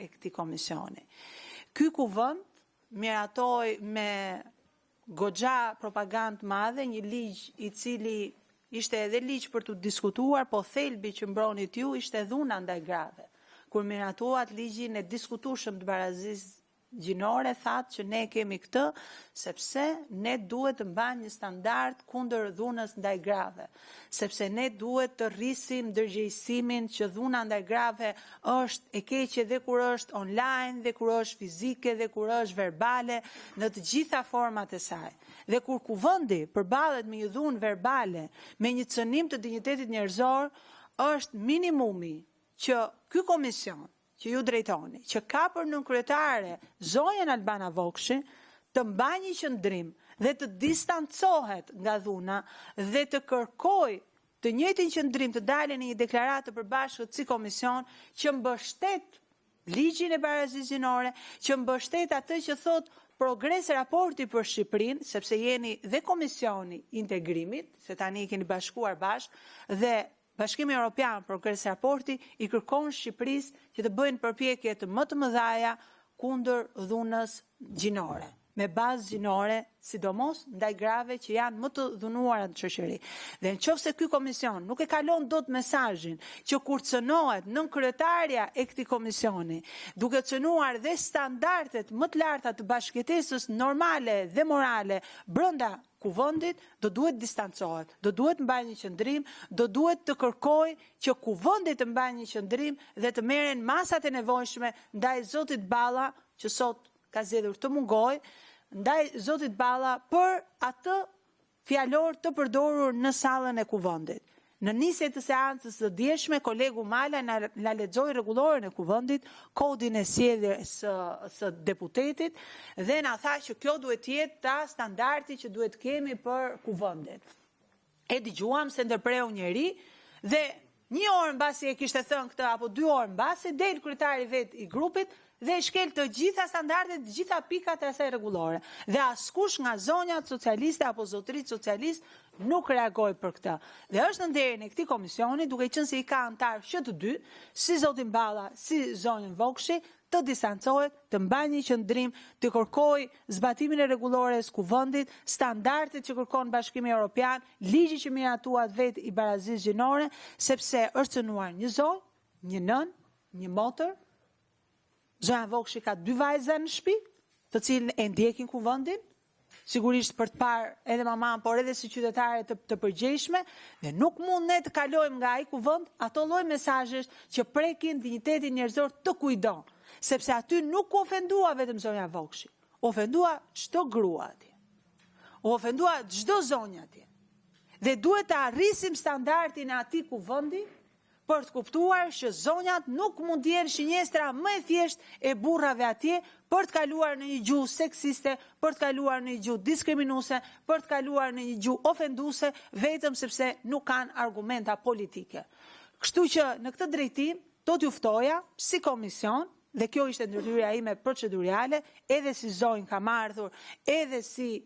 e këtij komisioni. Ky kuvend miratoi me goxha propagandë madhe një ligj i cili ishte edhe ligj për të diskutuar, po thelbi që mbronit ju ishte dhuna ndaj grave. Kur miratuat ligjin e diskutueshëm të barazisë gjinore, thatë që ne kemi këtë, sepse ne duhet të mbajmë një standard kundër dhunës ndaj grave, sepse ne duhet të rrisim ndërgjegjësimin që dhuna ndaj grave është e keqe dhe kur është online, dhe kur është fizike, dhe kur është verbale, në të gjitha format e saj. Dhe kur kuvendi përballet me një dhunë verbale, me një cënim të dinjitetit njerëzor, është minimumi që ky komision që ju drejtoni, që ka për nënkryetare zonjën Albana Vokshi, të mbajë një qëndrim dhe të distancohet nga dhuna dhe të kërkoj të njëjtin qëndrim, të dalë në një deklaratë të përbashkët si komision që mbështet ligjin e barazisë gjinore, që mbështet atë që thot progres raporti për Shqipërinë, sepse jeni dhe komisioni integrimit, se tani i keni bashkuar bashkë, dhe Bashkimi Evropian progres raporti i kërkon Shqipërisë që të bëjnë përpjekje të më të mëdhaja kundër dhunës gjinore, me bazë gjinore, sidomos ndaj grave që janë më të dhunuara në shoqëri. Dhe nëse ky komision nuk e kalon dot mesazhin që kur cënohet nënkryetaria e këtij komisioni, duke cënuar dhe standardet më të larta të bashkëjetesës normale dhe morale brenda kuvendit, do duhet distancohet, do duhet mbajë një qëndrim, do duhet të kërkoj që kuvendi të mbajë një qëndrim dhe të merren masat e nevojshme ndaj zotit Balla, që sot ka zgjedhur të mungoj, ndaj zotit Balla për atë fjalor të përdorur në sallën e kuvendit. Në nisje të seancës së djeshme, kolegu Mala na lexoi rregulloren e kuvendit, kodin e sjelljes së deputetit dhe na tha që kjo duhet të jetë ta standardi që duhet kemi për kuvendin. E dëgjuam se ndërpreu njëri dhe një orë mbasi e kishte thënë këtë apo 2 orë mbasi del kryetari vet i grupit dhe shkel të gjitha standardet, të gjitha pikat e asaj rregullore. Dhe askush nga zonjat socialiste apo zotërit socialist nuk reagoi për këtë. Dhe është në nderin e këtij komisioni, duke qenë se i ka antar që të dy, si zotin Balla, si zonjën Vokshi, të distancohet, të mbajë një qëndrim, të kërkoj zbatimin e rregullores kuvendit, standardet që kërkon Bashkimi Evropian, ligji që miratuat vet i barazisë gjinore, sepse është cënuar një zonjë, një nën, një motër. Zonja Vokshi ka 2 vajza në shtëpi, të cilën e ndjekin kuvendin, sigurisht për të parë edhe maman, por edhe si qytetare të përgjegjshme, dhe nuk mund ne të kalojmë nga ai kuvend ato lloj mesazhesh që prekin dinjitetin njerëzor të kujdon, sepse aty nuk u ofendua vetëm zonja Vokshi, ofendua çdo grua atje. U ofendua çdo zonjë atje. Dhe duhet të arrisim standardin e atij kuvendi për të kuptuar që zonjat nuk mund të jenë shinjestra më e thjesht e burrave atje për të kaluar në një gjuhë seksiste, për të kaluar në një gjuhë diskriminuese, për të kaluar në një gjuhë ofenduese, vetëm sepse nuk kanë argumenta politike. Kështu që në këtë drejtim do t'ju ftoja si komision, dhe kjo ishte ndërhyrja ime procedurale, edhe si zonjë kam ardhur, edhe si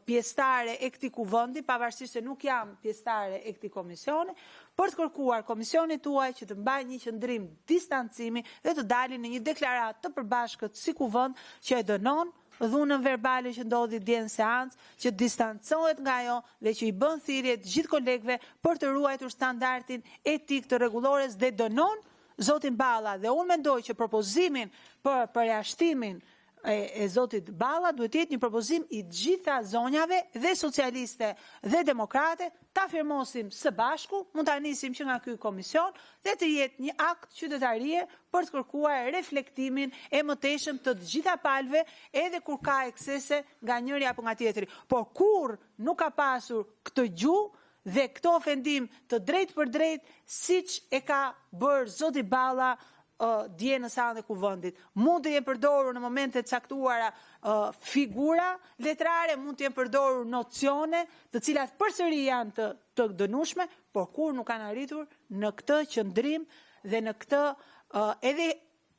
pjesëtare e këtij kuvendi, pavarësisht se nuk jam pjesëtare e këtij komisioni, për të kërkuar komisionit tuaj që të mbajë një qëndrim distancimi dhe të dalin në një deklaratë të përbashkët si kuvend që e dënon dhunën verbale që ndodhi dje në seancë, që distancohet nga ajo dhe që i bën thirrje të gjithë kolegëve për të ruajtur standardin etik të rregullores dhe dënon zotin Balla. Dhe unë mendoj që propozimin për përjashtimin e zotit Balla duhet të jetë një propozim i gjitha zonjave dhe socialiste dhe demokrate, ta firmosim së bashku, mund ta nisim që nga ky komision dhe të jetë një akt qytetarie për të kërkuar reflektimin e mëtejshëm të gjitha palëve, edhe kur ka eksese nga njëri apo nga tjetri. Por kur nuk ka pasur këtë gjuhë dhe këtë ofendim të drejtë për drejtë, siç e ka bërë zoti Balla dje në sallën e kuvendit. Mund të jenë përdorur në momente të caktuara figura letrare, mund të jenë përdorur nocione, të cilat përsëri janë të dënueshme, por kur nuk kanë arritur në këtë qëndrim dhe në këtë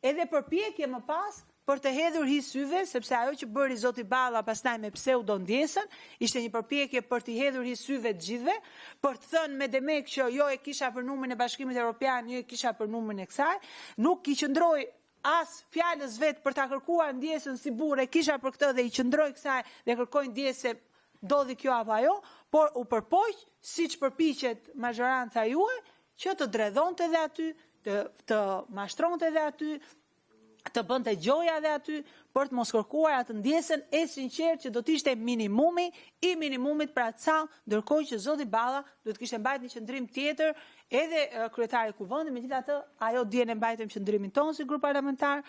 edhe përpjekje më pas për të hedhur hi syve, sepse ajo që bëri zoti Balla pastaj me pseudondjesën, ishte një përpjekje për të hedhur hi syve të gjithëve, për të thënë me demek që jo e kisha për numrin e Bashkimit Evropian, jo e kisha për numrin e kësaj, nuk i qëndroi as fjalës vetë për ta kërkuar ndjesën si burre, kisha për këtë dhe i qëndroj kësaj dhe kërkoj ndjesë ndodhi kjo apo ajo, por u përpoq, siç përpiqet majoranca juaj, që të dredhonte edhe aty, të mashtronte edhe aty, të bënte gjoja edhe aty, për të mos kërkuar atë ndjesën e sinqertë që do të ishte minimumi i minimumit për atë sallë, ndërkohë që zoti Balla do të kishte mbajtur një qendrim tjetër, edhe kryetari i kuvendit, megjithatë ajo dihen e mbajtëm qendrimin tonë si grup parlamentar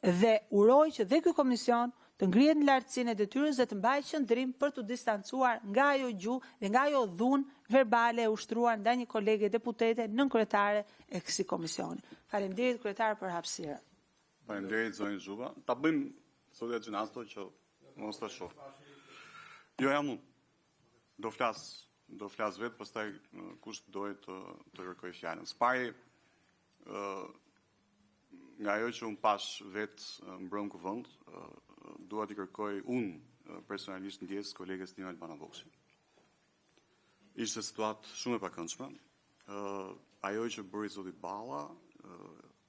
dhe uroj që dhe ky komision të ngrihet në lartësinë e detyrës dhe të mbajë qendrim për të distancuar nga ajo gjuhë dhe nga ajo dhunë verbale e ushtruar ndaj një kolege deputete nën kryetare e kësaj komisioni. Faleminderit kryetar për hapësirën. Faleminderit zonjë Zhuba. Ta bëjmë sot e gjinasto që mos ta shoh. Jo jam unë. Do flas vetë, pastaj kush dojë të kërkoj fjalën. Spari nga ajo që unë pash vetë mbrëm kuvend, dua t'i kërkoj unë personalisht ndjes kolegës time Albana Boksi. Ishte situatë shumë e pakëndshme. Ajo që bëri zoti Balla,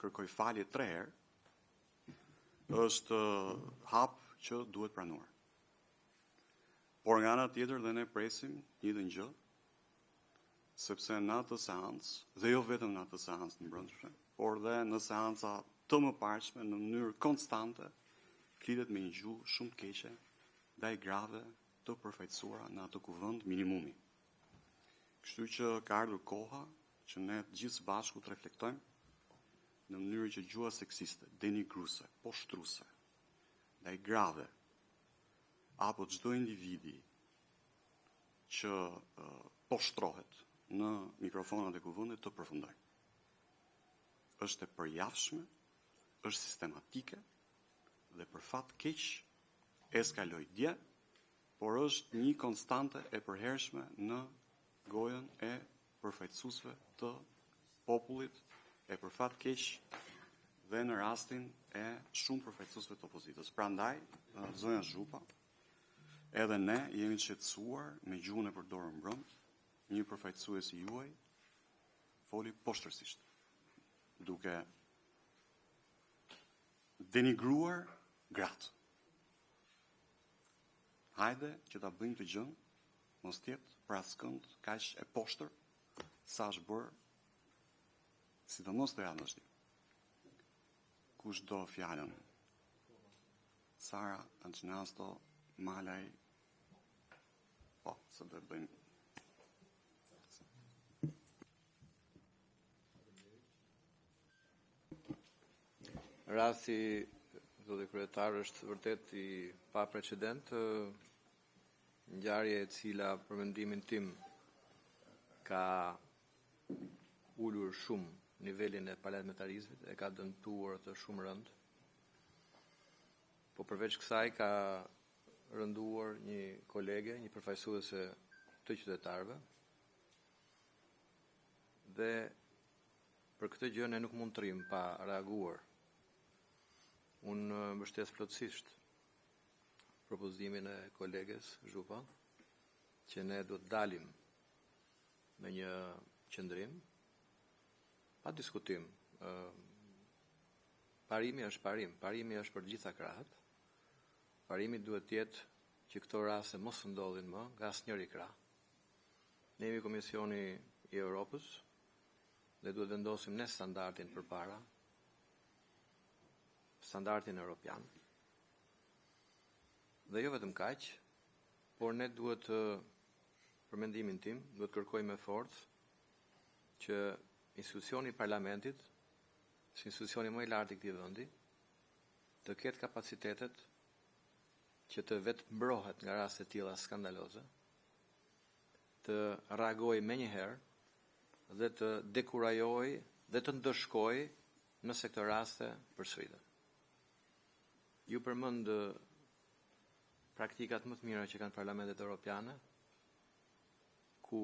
kërkoj falje 3 herë, është hap që duhet pranuar. Por nga ana tjetër dhe ne presim një të gjë, sepse në atë seancë, dhe jo vetëm në atë seancë në brendshme, por dhe në seanca të mëparshme në mënyrë konstante, flitet me një gjuhë shumë të keqe, ndaj grave të përfaqësuara në atë kuvend minimumi. Kështu që ka ardhur koha që ne të gjithë së bashku të reflektojmë në mënyrë që gjuha seksiste, denigruese, poshtruese, ndaj grave, apo çdo individi që poshtrohet në mikrofonat e kuvendit të përfundoj. Është e përjafshme, është sistematike dhe për fat keq eskaloi dje, por është një konstante e përhershme në gojën e përfaqësuesve të popullit, e për fat keq dhe në rastin e shumë përfaqësuesve të opozitës. Prandaj, zonja Zhupa, edhe ne jemi të shqetësuar me gjuhën e përdorur mbrëmje, një përfaqësues i juaj foli poshtërsisht, duke denigruar gratë. Hajde që ta bëjmë të gjën, mos tjetë për askënd kaq e poshtër sa është bërë, sidomos të javë vazhdim. Kush do fjalën? Sara Anxhinasto, Malaj. Po, se do të bëjmë. Rasti, zoti kryetar, është vërtet i pa precedent, ngjarje e cila për mendimin tim ka ulur shumë nivelin e parlamentarizmit, e ka dëmtuar të shumë rënd. Po përveç kësaj ka rënduar një kolege, një përfaqësuese të qytetarëve. Dhe për këtë gjë ne nuk mund të rrim pa reaguar. Unë mbështes plotësisht propozimin e koleges Zhupa, që ne do të dalim me një qendrim, pa diskutim. Parimi është parim, parimi është për gjitha krahët. Parimi duhet të jetë që këto raste mos ndodhin më nga asnjëri krah. Ne jemi Komisioni i Europës dhe duhet vendosim ne standardin përpara, standardin europian. Dhe jo vetëm kaq, por ne duhet, për mendimin tim, duhet kërkojmë me forcë që institucioni i parlamentit, si institucioni më i lartë i këtij vendi, të ketë kapacitetet që të vetë mbrohet nga raste të tilla skandaloze, të reagojë menjëherë dhe të dekurajojë dhe të ndëshkojë nëse këto raste përsëriten. Ju përmend praktikat më të mira që kanë parlamentet europiane, ku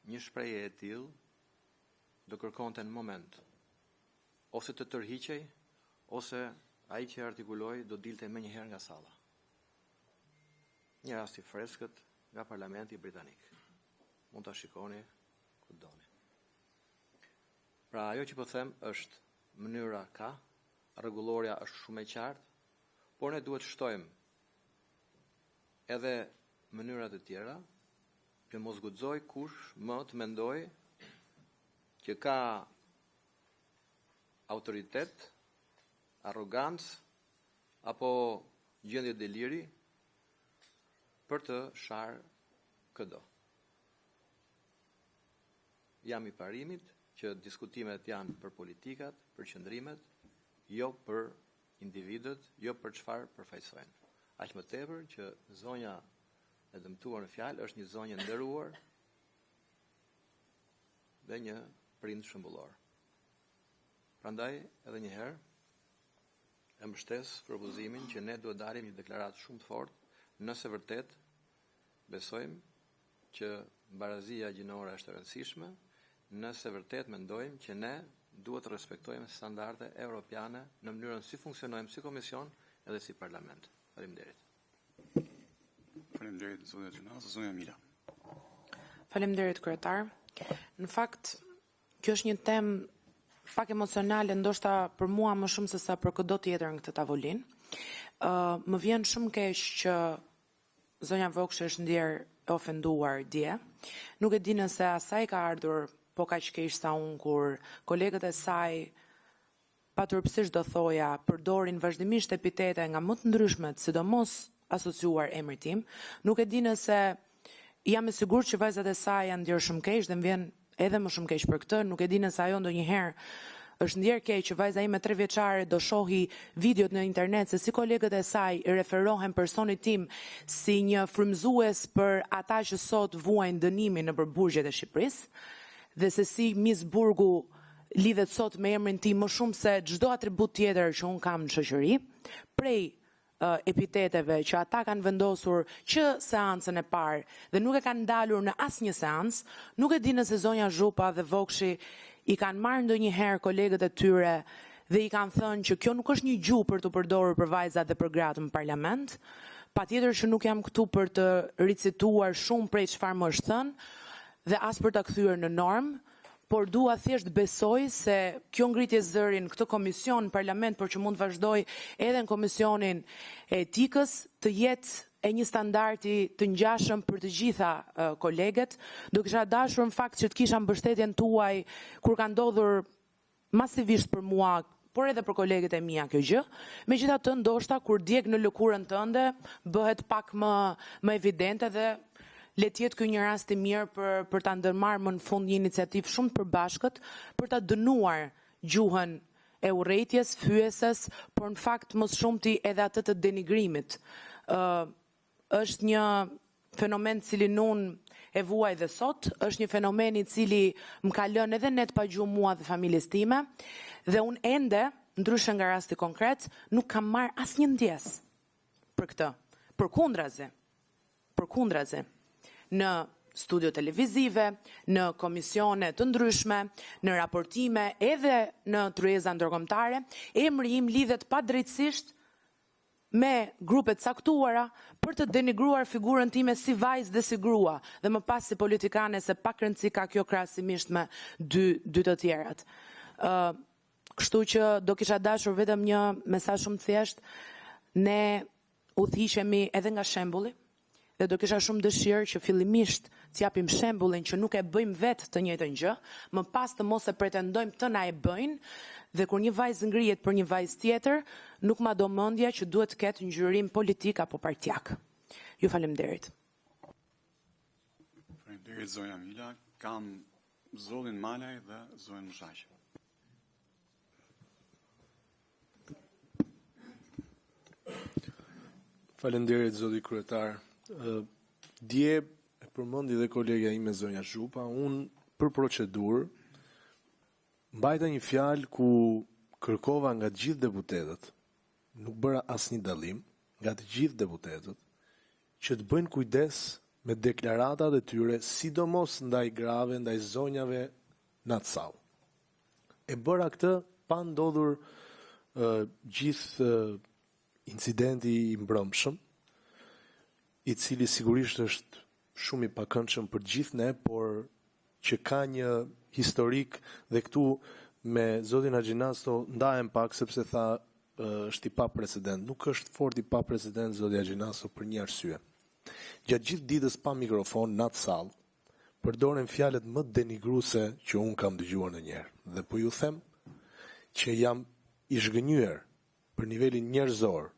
një shprehje e tillë do kërkonte në moment ose të tërhiqej, ose ai që artikuloi do dilte menjëherë nga salla. Një rast i freskët nga Parlamenti Britanik. Mund ta shikoni ku doni. Pra ajo që po them është, mënyra ka, rregulloria është shumë e qartë, por ne duhet shtojmë edhe mënyrat e tjera që mos guxoj kush më të mendoj që ka autoritet, arrogancë apo gjendje deliri për të sharë këdo. Jam i parimit që diskutimet janë për politikat, për qëndrimet, jo për individët, jo për çfarë përfaqësojnë. Aq më tepër që zonja e dëmtuar në fjalë është një zonjë nderuar dhe një prind shembullor. Prandaj, edhe një herë, e mbështes propozimin që ne duhet dalim një deklaratë shumë të fortë nëse vërtet besojmë që barazia gjinore është e rëndësishme, nëse vërtet mendojmë që ne duhet të respektojmë standarde europiane në mënyrën si funksionojmë si komision edhe si parlament. Faleminderit. Faleminderit zonja Gjinasa, zonja Mila. Faleminderit kryetar. Në fakt, kjo është një temë pak emocionale, ndoshta për mua më shumë se sa për çdo tjetër në këtë tavolinë. Më vjen shumë keq që zonja Vokshi është ndjer e ofenduar dje. Nuk e di nëse asaj ka ardhur po kaq keq sa unë kur kolegët e saj paturpsisht do thoja përdorin vazhdimisht epitete nga më të ndryshmet, sidomos asociuar emrit tim. Nuk e di nëse jam e sigurt që vajzat e saj janë ndjer shumë keq dhe më vjen edhe më shumë keq për këtë. Nuk e di nëse ajo ndonjëherë është ndjer keq që vajza ime 3 vjeçare do shohi videot në internet se si kolegët e saj i referohen personit tim si një frymëzues për ata që sot vuajnë dënimin nëpër burgjet e Shqipërisë, dhe se si Miss Burgu lidhet sot me emrin tim më shumë se çdo atribut tjetër që un kam në shoqëri, prej epiteteve që ata kanë vendosur që seancën e parë dhe nuk e kanë ndalur në asnjë seancë. Nuk e di nëse zonja Zhupa dhe Vokshi i kanë marrë ndonjëherë kolegët e tyre dhe i kanë thënë që kjo nuk është një gjuhë për të përdorur për vajzat dhe për gratë në parlament. Patjetër që nuk jam këtu për të ricituar shumë prej çfarë më është thënë dhe as për ta kthyer në normë, por dua thjesht besoj se kjo ngritje zëri në këtë komision në parlament, por që mund të vazhdoj edhe në komisionin e etikës, të jetë e një standardi të ngjashëm për të gjitha kolegët. Do kisha dashur në fakt që të kisha mbështetjen tuaj kur ka ndodhur masivisht për mua, por edhe për kolegët e mia kjo gjë. Megjithatë, ndoshta kur djeg në lëkurën tënde, bëhet pak më evidente dhe le të jetë ky një rast i mirë për ta ndërmarrë më në fund një iniciativë shumë të përbashkët për ta dënuar gjuhën e urrëties, fyesës, por në fakt mos shumti edhe atë të denigrimit. Është një fenomen cili unë e vuaj dhe sot, është një fenomen i cili më ka lënë edhe net pa gjuhë mua dhe familjes time, dhe unë ende, ndryshe nga rasti konkret, nuk kam marrë asnjë ndjes për këtë. Përkundrazi. Në studio televizive, në komisione të ndryshme, në raportime, edhe në tryeza ndërkombëtare, emri im lidhet padrejtësisht me grupe të caktuara për të denigruar figurën time si vajzë dhe si grua, dhe më pas si politikane, se pak rëndësi ka kjo krahasimisht me dy të tjerat. Kështu që do kisha dashur vetëm një mesazh shumë thjesht, ne udhëhiqemi edhe nga shembulli, dhe do kisha shumë dëshirë që fillimisht të japim shembullin që nuk e bëjmë vetë të njëjtën gjë, më pas të mos e pretendojmë të na e bëjnë, dhe kur një vajzë ngrihet për një vajzë tjetër, nuk ma do mendja që duhet të ketë ngjyrim politik apo partijak. Ju faleminderit. Faleminderit zonja Mila, kam zollin Malaj dhe zonjën Mshaqe. Faleminderit zoti kryetar. Dje e përmendi dhe kolegja ime zonja Zhupa, unë për procedurë mbajta një fjalë ku kërkova nga të gjithë deputetët, nuk bëra asnjë dallim, nga të gjithë deputetët, që të bëjnë kujdes me deklaratat e tyre, sidomos ndaj grave, ndaj zonjave në atë sallë. E bëra këtë pa ndodhur gjithë incidenti i mbrëmshëm, i cili sigurisht është shumë i pakëndshëm për gjithë ne, por që ka një historik dhe këtu me zotin Agjinasto ndahem pak sepse tha është i pa precedent. Nuk është fort i pa precedent zoti Agjinasto për një arsye. Gjatë gjithë ditës pa mikrofon në atë sallë, përdoren fjalët më denigruese që unë kam dëgjuar ndonjëherë. Dhe po ju them që jam i zhgënjur për nivelin njerëzor,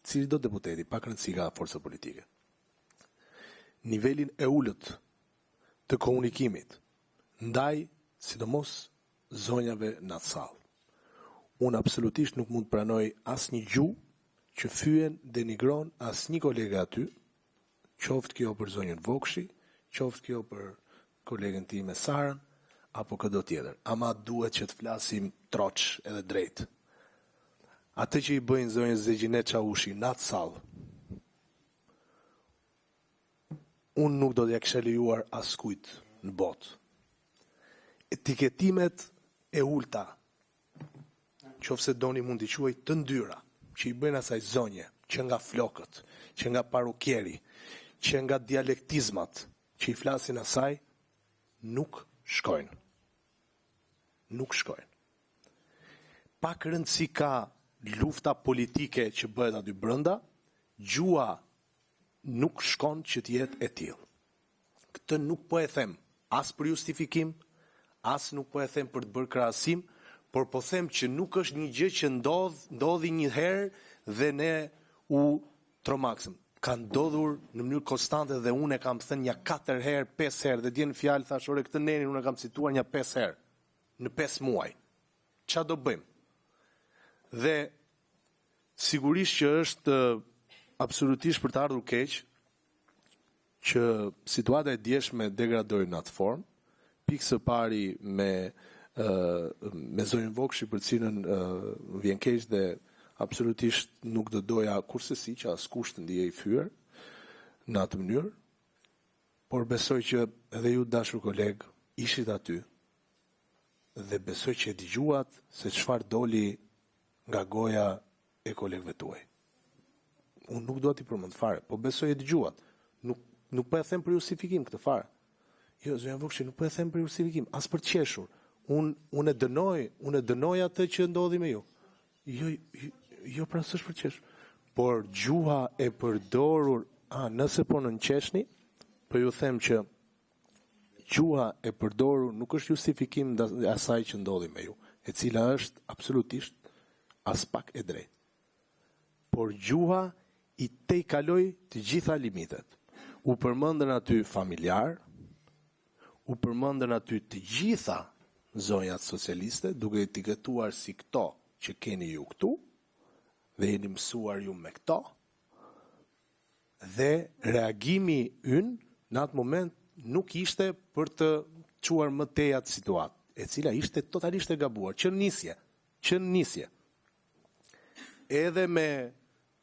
cili do deputeti, pa rëndësi ka forca politike. Nivelin e ulët të komunikimit ndaj sidomos zonjave në atë sallë. Unë absolutisht nuk mund pranoj asnjë gjuhë që fyen denigron asnjë kolega aty, qoftë kjo për zonjën Vokshi, qoftë kjo për kolegen time Sarën, apo këdo tjetër. Ama duhet që të flasim troç edhe drejt. Atë që i bëjnë zonjën Zegjinet Çavushi në atë sallë, unë nuk do t'ja kisha lejuar askujt në botë. Etiketimet e ulta, qofse doni mund t'i quaj të ndyra, që i bëjnë asaj zonje, që nga flokët, që nga parukjeri, që nga dialektizmat, që i flasin asaj, nuk shkojnë. Nuk shkojnë. Pak rëndësi ka lufta politike që bëhet aty brenda, gjua nuk shkon që t'jetë e tillë. Këtë nuk po e them as për justifikim, as nuk po e them për të bërë krahasim, por po them që nuk është një gjë që ndodhi një herë dhe ne u tromaksëm. Ka ndodhur në mënyrë konstante dhe unë e kam thënë një 4 herë, 5 herë, dhe dje në fjalë thash ore këtë nenin unë e kam cituar një 5 herë, në 5 muaj. Ç'a do bëjmë? Dhe sigurisht që është absolutisht për të ardhur keq që situata e djeshme degradoi në atë formë, pikë së pari me zonjën Vokshi për cilën vjen keq dhe absolutisht nuk do doja kursesi që askush të ndihej i fyer në atë mënyrë, por besoj që edhe ju dashur koleg ishit aty dhe besoj që e dëgjuat se çfarë doli nga goja e kolegëve tuaj. Unë nuk do t'i përmend fare, po besoj e dëgjuat. Nuk po e them për justifikim këtë fare. Jo, zonja Vokshi, nuk po e them për justifikim, as për të qeshur. Unë e dënoj atë që ndodhi me ju. Jo pra s'është për qeshur. Por gjuha e përdorur, nëse po në qeshni, po ju them që gjuha e përdorur nuk është justifikim asaj që ndodhi me ju, e cila është absolutisht as pak e drejtë. Por gjuha i tejkaloi të gjitha limitet. U përmendën aty familjar, u përmendën aty të gjitha zonjat socialiste, duke etiketuar si këto që keni ju këtu, dhe jeni mësuar ju me këto, dhe reagimi ynë në atë moment nuk ishte për të quar më tej atë situatë, e cila ishte totalisht e gabuar, që në nisje. Edhe me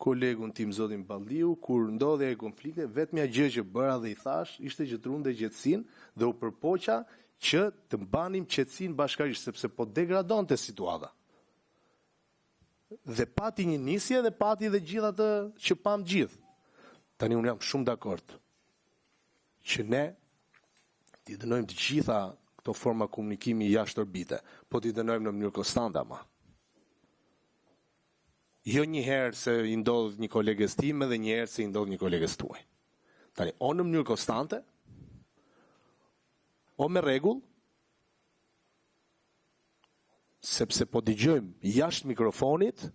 kolegun tim zotin Balliu, kur ndodhja e konflikte, vetmja gjë që bëra dhe i thash, ishte që të runde qetësinë dhe u përpoqa që të mbanim qetësinë bashkërisht, sepse po degradonte situata. Dhe pati një nisje dhe pati dhe gjithë atë që pam gjithë. Tani unë jam shumë dakord që ne t'i dënojmë të gjitha këto forma komunikimi jashtë orbite, po t'i dënojmë në mënyrë konstante ama. Jo një herë se i ndodh një kolegës time dhe një herë se i ndodh një kolegës tuaj. Tani, o në mënyrë konstante, o me rregull, sepse po dëgjojmë jashtë mikrofonit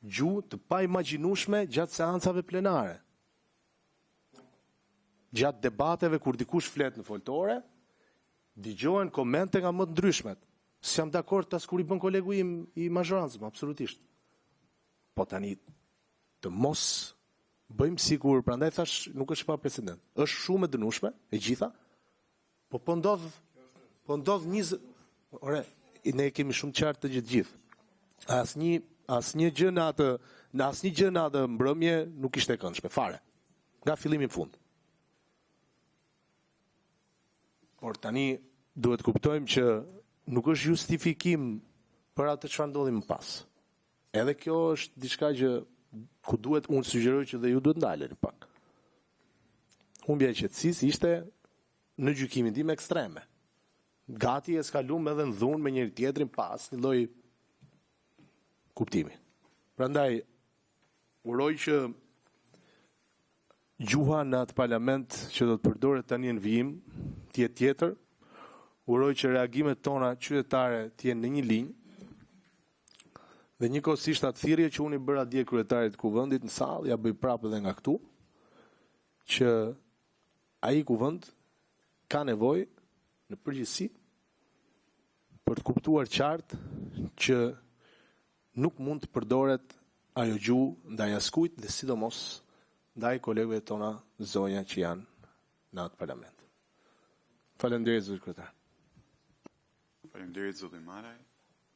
gjuhë të pa imagjinueshme gjatë seancave plenare. Gjatë debateve kur dikush flet në foltore, dëgjohen komente nga më të ndryshmet. S'jam dakord as kur i bën kolegu im i mazhorancës, absolutisht. Po tani të mos bëjmë sikur, prandaj thash nuk është pa precedent. Është shumë e dënueshme e gjitha, po ndodh 20. Ore, ne kemi shumë qartë të gjithë. Asnjë gjë në atë mbrëmje nuk ishte e këndshme fare. Nga fillimi në fund. Por tani duhet kuptojmë që nuk është justifikim për atë çfarë ndodhi më pas. Edhe kjo është diçka që ku duhet unë sugjeroj që dhe ju duhet ndaleni pak. Humbja e qetësisë ishte në gjykimin tim ekstreme. gati eskalum edhe në dhunë me njëri tjetrin pas një lloj kuptimi. Prandaj uroj që gjuha në atë parlament që do të përdoret tani në vijim të jetë tjetër. Uroj që reagimet tona qytetare të jenë në një linjë. Dhe njëkohësisht atë thirrje që unë i bëra dje kryetarit të kuvendit në sallë, ja bëj prapë edhe nga këtu, që ai kuvend ka nevojë në përgjithësi për të kuptuar qartë që nuk mund të përdoret ajo gjuhë ndaj askujt dhe sidomos ndaj kolegëve tona zonja që janë në atë parlament. Faleminderit zot kryetar. Faleminderit zoti Maraj,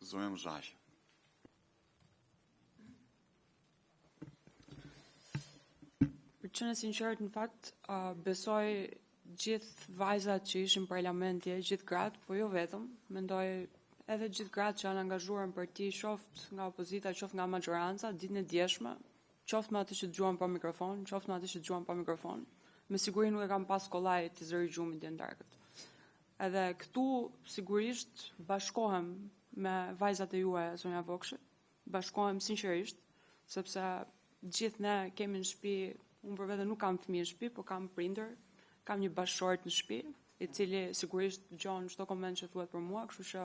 zonja Muzhaqi. Për qenë sinqert, në fakt, besoj gjithë vajzat që ishin në parlamentje, gjithë gratë, po jo vetëm, mendoj edhe gjithë gratë që janë angazhuar në parti, qoftë nga opozita, qoftë nga majoranca, ditën e djeshme, qoftë me atë që dëgjuan pa mikrofon, qoftë me atë që dëgjuan pa mikrofon, me siguri nuk e kam pas kollaj të zëri gjumit dhe ndarkët. Edhe këtu sigurisht bashkohem me vajzat e juaja, zonja Vokshi, bashkohem sinqerisht, sepse gjithë ne kemi në shtëpi. Unë për vete nuk kam fëmijë në shtëpi, po kam prindër, kam një bashkëshort në shtëpi, i cili sigurisht dëgjon çdo koment që thuhet për mua, kështu që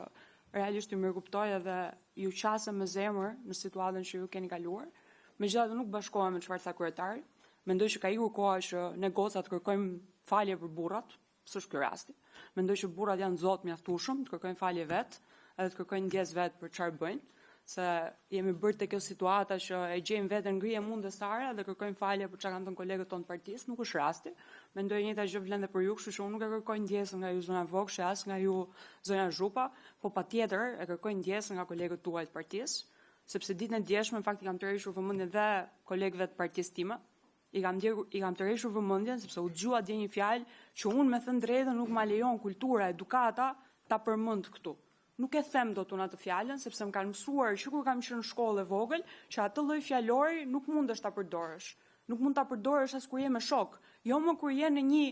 realisht ju mirëkuptoj edhe ju qasem me zemër në situatën që ju keni kaluar. Megjithatë nuk bashkohem me çfarë tha kryetari. Mendoj që ka ikur koha që ne gocat kërkojmë falje për burrat, s'është ky rasti. Mendoj që burrat janë zot mjaftueshëm, të kërkojnë falje vet, edhe të kërkojnë ndjes vet për çfarë bëjnë. Se jemi bërë te kjo situata që e gjejmë veten ngrije mundësare dhe kërkojmë falje për çka kanë thënë kolegët tonë të partisë, nuk është rasti. Mendoj njëjta gjë vlen edhe për ju, kështu që unë nuk e kërkoj ndjesën nga ju zonja Vokshi, as nga ju zonja Zhupa, po patjetër e kërkoj ndjesën nga kolegët tuaj të partisë, sepse ditën e djeshme në fakt i kam tërhequr vëmendjen dhe kolegëve të partisë time. I kam tërhequr vëmendjen sepse u dëgjua dje një fjalë që unë me thënë drejtën nuk ma lejon kultura, edukata ta përmend këtu. Nuk e them dot unë atë fjalën, sepse më kanë mësuar që kur kam qenë në shkollë e vogël, që atë lloj fjalori nuk mundesh ta përdorësh. Nuk mund ta përdorësh as kur je me shok, jo më kur je në një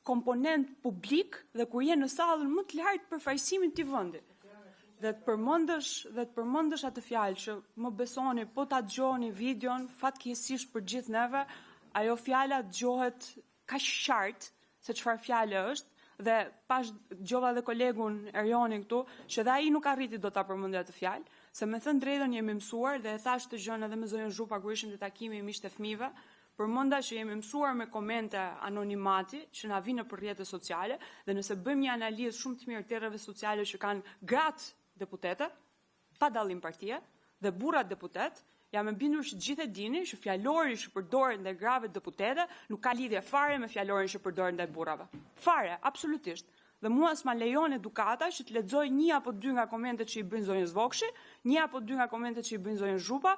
komponent publik dhe kur je në sallën më të lartë përfaqësimit të vendit. Dhe të përmendësh atë fjalë që më besoni, po ta dëgjoni videon, fatkeqësisht për gjithë neve, ajo fjala dëgohet kaq qartë se çfarë fjale është. Dhe pash gjova dhe kolegun Erjoni këtu, që dhe ai nuk arriti do ta përmendë atë fjalë, se me thënë drejtën jemi mësuar dhe e thash të gjën edhe me zonjën Zhupa kur ishim në takime miqtë e fëmijëve, përmenda që jemi mësuar me komente anonimati që na vinë për rrjetet sociale dhe nëse bëjmë një analizë shumë të mirë të rrjeteve sociale që kanë gratë deputete, pa dallim partie, dhe burrat deputet, jam e bindur që gjithë e dini që fjalorin që përdoret ndaj grave deputete nuk ka lidhje fare me fjalorin që përdoret ndaj burrave. Fare, absolutisht. Dhe mua s'ma lejon edukata që të lexoj një apo dy nga komentet që i bëjnë zonjës Vokshi, një apo dy nga komentet që i bëjnë zonjës Zhupa.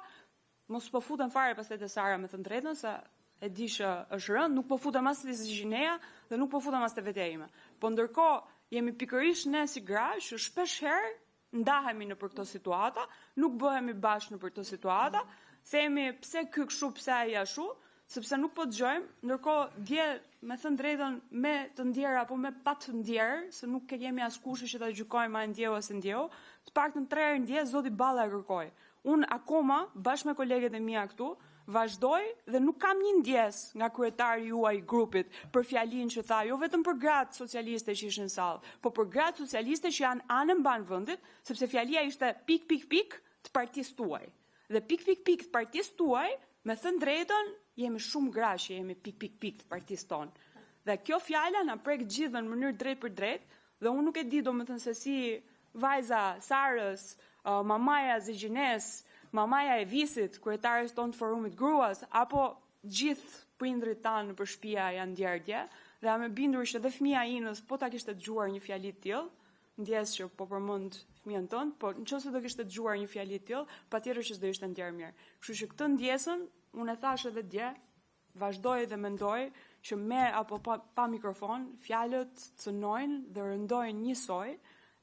Mos po futem fare pastaj te Sara me thënë drejtën se e di që është rënd, nuk po futem as te Zhineja dhe nuk po futem as te vetja ime. Po ndërkohë jemi pikërisht ne si gra që shpesh herë ndahemi në për këto situata, nuk bëhemi bashkë në për këto situata, themi pse ky kështu, pse ai ashtu, sepse nuk po dëgjojmë, ndërkohë dje me thënë drejtën me të ndjerë apo me pa të ndjerë, se nuk kemi askush që ta gjykojmë a ndjeu ose ndjeu, të paktën 3 herë ndje zoti Balla e kërkoi. Unë akoma bashkë me kolegët e mia këtu vazhdoj dhe nuk kam një ndjes nga kryetari juaj i grupit për fjalinë që tha, jo vetëm për gratë socialiste që ishin në sallë, po për gratë socialiste që janë anë mban vendit, sepse fjalia ishte pik të partisë tuaj. Dhe pik të partisë tuaj, me thënë drejtën, jemi shumë gra që jemi pik të partisë tonë. Dhe kjo fjala na prek gjithë në mënyrë drejt për drejt, dhe unë nuk e di domethënë se si vajza Sarës, mamaja Zgjines, mamaja e Visit, kryetares tonë të forumit gruas, apo gjithë prindrit tanë për shtëpia janë ndjerdje, dhe jam e bindur që dhe fëmia Inës po ta kishte dëgjuar një fjali të tillë, ndjes që po përmend fëmijën tonë, po nëse do kishte dëgjuar një fjali të tillë, patjetër që s'do ishte ndjer mirë. Kështu që këtë ndjesën, unë e thash edhe dje, vazhdoj dhe mendoj që me apo pa mikrofon, fjalët cënojnë dhe rëndojnë njësoj,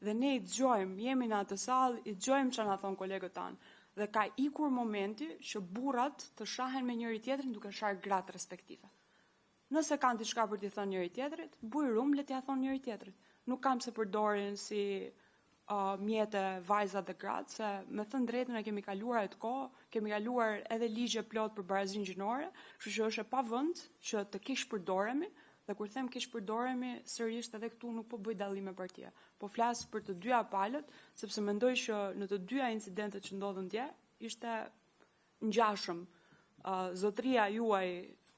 dhe ne i dëgjojmë, jemi në atë sallë, i dëgjojmë çfarë na thon kolegët tanë. Dhe ka ikur momenti që burrat të shahen me njëri tjetrin duke sharë gratë respektive. Nëse kanë diçka për t'i thënë njëri tjetrit, bujrum le t'ia thonë njëri tjetrit. nuk kam se përdorin si mjete vajza dhe gratë, se me thënë drejtën e kemi kaluar atë kohë, kemi kaluar edhe ligje plot për barazinë gjinore, kështu që është e pavend që të kish përdoremi, dhe kur them kish përdoremi, sërish edhe këtu nuk po bëj dallim me partia. Po flas për të dyja palët, sepse mendoj që në të dyja incidentet që ndodhën dje, ishte ngjashëm zotria juaj,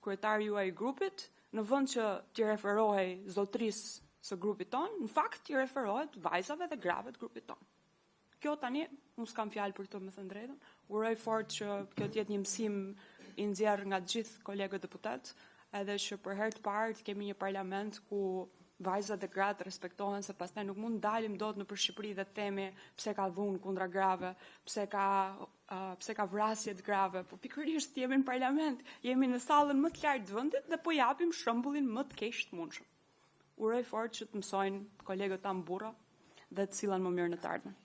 kryetari juaj i grupit, në vend që t'i referohej zotrisë së grupit tonë, në fakt i referohet vajzave dhe grave të grupit tonë. Kjo tani, unë s'kam fjalë për këtë me thënë drejtën, uroj fort që kjo të jetë një mësim i nxjerrë nga të gjithë kolegët deputet, edhe që për herë të parë të kemi një parlament ku vajzat dhe gratë respektohen, se pastaj nuk mund dalim dot nëpër Shqipëri dhe themi pse ka dhunë kundra grave, pse ka vrasje të grave, po pikërisht jemi në parlament, jemi në sallën më të lartë të vendit dhe po japim shembullin më të keq të mundshëm. Uroj fort që të mësojnë kolegët tanë burra dhe të sillen më mirë në të ardhmen.